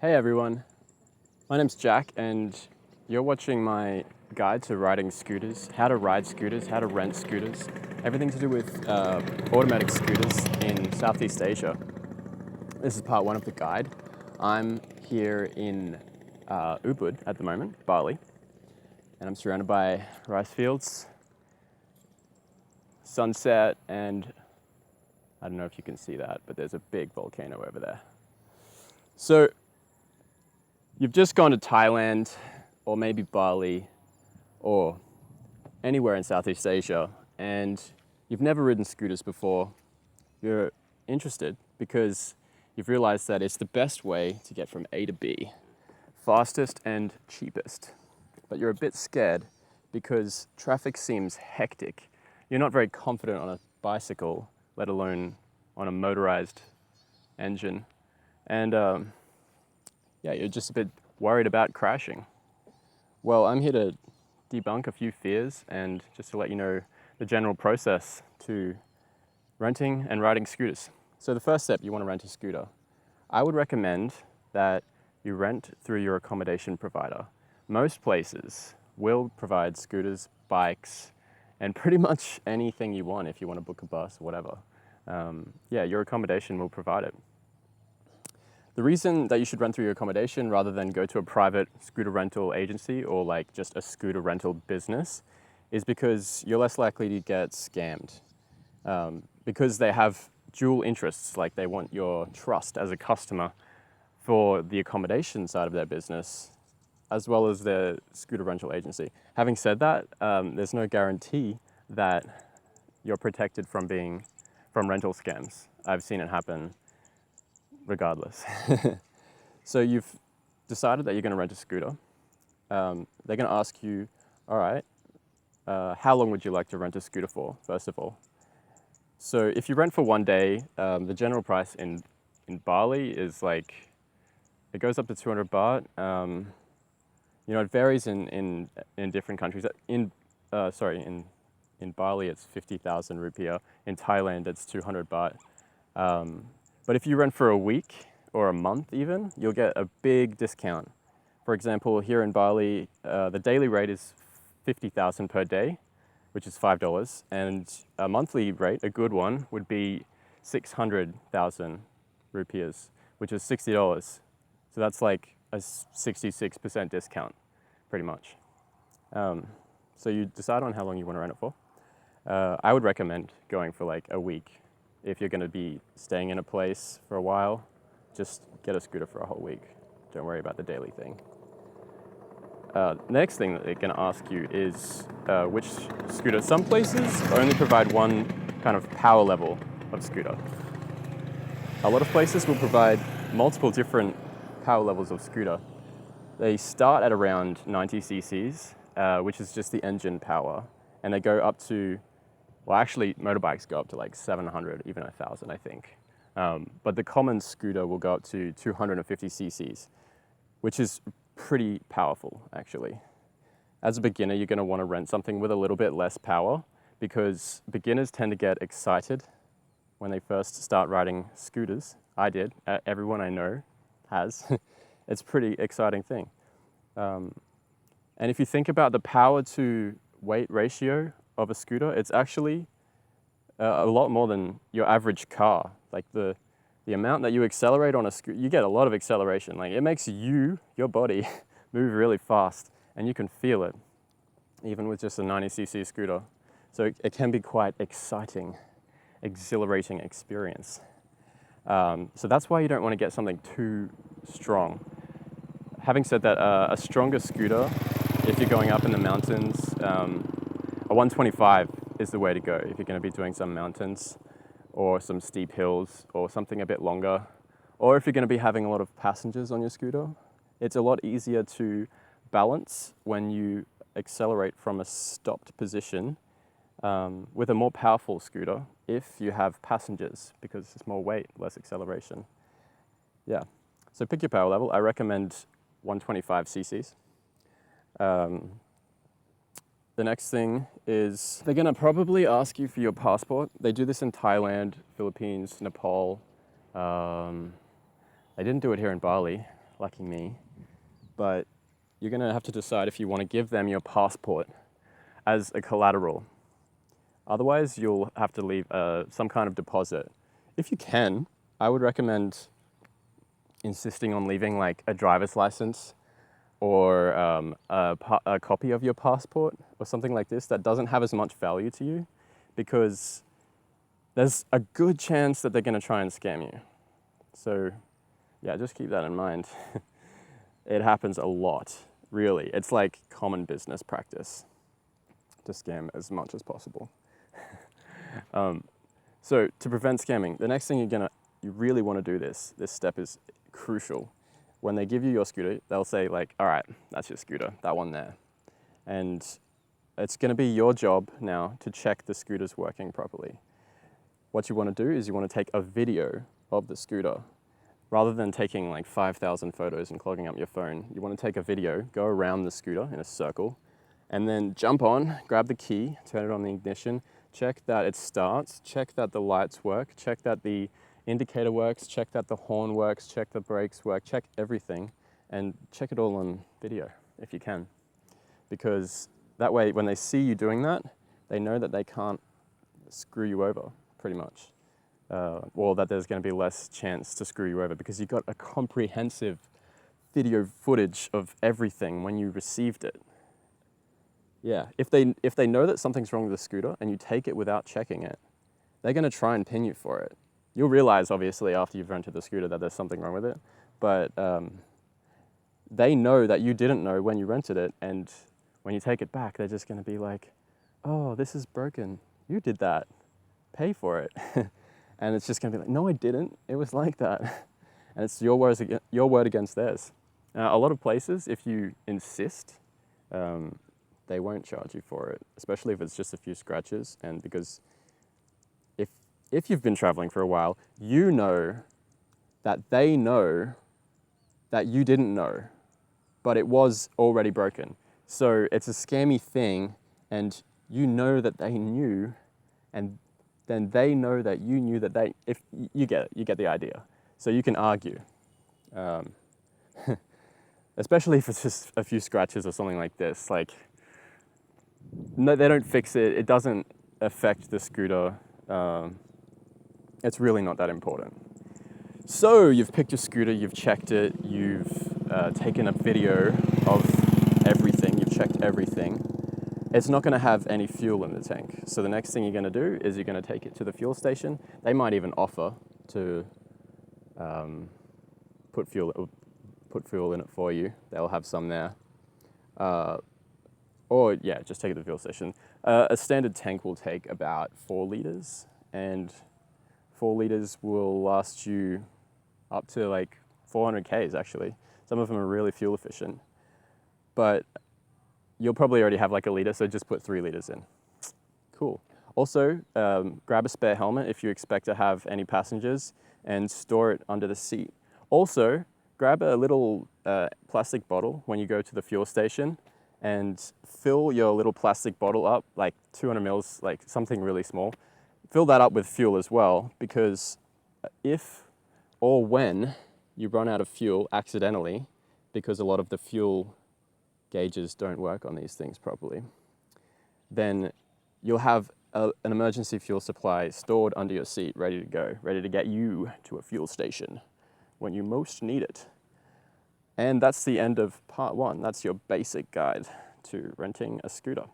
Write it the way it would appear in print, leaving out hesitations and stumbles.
Hey everyone, my name's Jack and you're watching my guide to riding scooters, how to ride scooters, how to rent scooters, everything to do with automatic scooters in Southeast Asia. This is part one of the guide. I'm here in Ubud at the moment, Bali, and I'm surrounded by rice fields, sunset, and I don't know if you can see that, but there's a big volcano over there. So you've just gone to Thailand or maybe Bali or anywhere in Southeast Asia and you've never ridden scooters before. You're interested because you've realized that it's the best way to get from A to B, fastest and cheapest. But you're a bit scared because traffic seems hectic. You're not very confident on a bicycle, let alone on a motorized engine. And yeah, you're just a bit worried about crashing. Well, I'm here to debunk a few fears and just to let you know the general process to renting and riding scooters. So the first step, you want to rent a scooter. I would recommend that you rent through your accommodation provider. Most places will provide scooters, bikes, and pretty much anything you want if you want to book a bus or whatever. Yeah, your accommodation will provide it. The reason that you should rent through your accommodation rather than go to a private scooter rental agency or like just a scooter rental business is because you're less likely to get scammed. Because they have dual interests, like they want your trust as a customer for the accommodation side of their business, as well as their scooter rental agency. Having said that, there's no guarantee that you're protected from rental scams. I've seen it happen regardless. So you've decided that you're going to rent a scooter. They're going to ask you, all right, how long would you like to rent a scooter for, first of all? So if you rent for one day, the general price in Bali is like, it goes up to 200 baht. You know, it varies in different countries. In Bali, it's 50,000 rupiah. In Thailand, it's 200 baht. But if you rent for a week or a month even, you'll get a big discount. For example, here in Bali, the daily rate is 50,000 per day, which is $5. And a monthly rate, a good one, would be 600,000 rupiahs, which is $60. So that's like a 66% discount, pretty much. So you decide on how long you want to rent it for. I would recommend going for like a week. If you're going to be staying in a place for a while, just get a scooter for a whole week. Don't worry about the daily thing. The next thing that they're going to ask you is which scooter. Some places only provide one kind of power level of scooter. A lot of places will provide multiple different power levels of scooter. They start at around 90 cc's, which is just the engine power, and they go up to, well, actually, motorbikes go up to like 700, even 1,000, I think. But the common scooter will go up to 250 cc's, which is pretty powerful, actually. As a beginner, you're going to want to rent something with a little bit less power because beginners tend to get excited when they first start riding scooters. I did. Everyone I know has. It's a pretty exciting thing. And if you think about the power to weight ratio of a scooter, it's actually a lot more than your average car. Like the amount that you accelerate on a scooter, you get a lot of acceleration. Like it makes your body move really fast and you can feel it, even with just a 90cc scooter. So it can be quite exciting, exhilarating experience. So that's why you don't want to get something too strong. Having said that, a stronger scooter, if you're going up in the mountains, a 125 is the way to go if you're going to be doing some mountains or some steep hills or something a bit longer. Or if you're going to be having a lot of passengers on your scooter, it's a lot easier to balance when you accelerate from a stopped position with a more powerful scooter if you have passengers because it's more weight, less acceleration. Yeah, so pick your power level. I recommend 125 cc's. The next thing is they're going to probably ask you for your passport. They do this in Thailand, Philippines, Nepal. They didn't do it here in Bali. lucky me. But you're gonna have to decide if you want to give them your passport as a collateral. Otherwise, you'll have to leave some kind of deposit. If you can, I would recommend insisting on leaving like a driver's license or a copy of your passport or something like this that doesn't have as much value to you, because there's a good chance that they're going to try and scam you. So yeah, just keep that in mind. It happens a lot, really. It's like common business practice to scam as much as possible. So to prevent scamming, the next thing you really want to do this step is crucial. When they give you your scooter, they'll say like, all right, that's your scooter, that one there. And it's going to be your job now to check the scooter's working properly. What you want to do is you want to take a video of the scooter. Rather than taking like 5,000 photos and clogging up your phone, you want to take a video, go around the scooter in a circle, and then jump on, grab the key, turn it on the ignition, check that it starts, check that the lights work, check that the indicator works, check that the horn works, check the brakes work, check everything, and check it all on video if you can. Because that way, when they see you doing that, they know that they can't screw you over, pretty much. Or that there's going to be less chance to screw you over because you've got a comprehensive video footage of everything when you received it. Yeah, if they know that something's wrong with the scooter and you take it without checking it, they're going to try and pin you for it. You'll realize, obviously, after you've rented the scooter that there's something wrong with it, but they know that you didn't know when you rented it, and when you take it back, they're just going to be like, oh, this is broken. You did that. Pay for it. And it's just going to be like, no, I didn't. It was like that. And it's your word against theirs. A lot of places, if you insist, they won't charge you for it, especially if it's just a few scratches. And because if you've been traveling for a while, you know that they know that you didn't know, but it was already broken. So it's a scammy thing, and you know that they knew, and then they know that you knew that they, if you get it, you get the idea. So you can argue. Especially if it's just a few scratches or something like this. Like, no, they don't fix it. It doesn't affect the scooter. It's really not that important. So you've picked your scooter, you've checked it, you've taken a video of everything, you've checked everything. It's not going to have any fuel in the tank. So the next thing you're going to do is you're going to take it to the fuel station. They might even offer to put fuel in it for you. They'll have some there. Or yeah, just take it to the fuel station. A standard tank will take about 4 liters, and 4 liters will last you up to like 400 Ks actually. Some of them are really fuel efficient, but you'll probably already have like a liter, so just put 3 liters in. Cool. Also, grab a spare helmet if you expect to have any passengers and store it under the seat. Also, grab a little plastic bottle when you go to the fuel station and fill your little plastic bottle up, like 200 mils, like something really small. Fill that up with fuel as well, because if or when you run out of fuel accidentally, because a lot of the fuel gauges don't work on these things properly, then you'll have an emergency fuel supply stored under your seat, ready to go, ready to get you to a fuel station when you most need it. And that's the end of part 1. That's your basic guide to renting a scooter.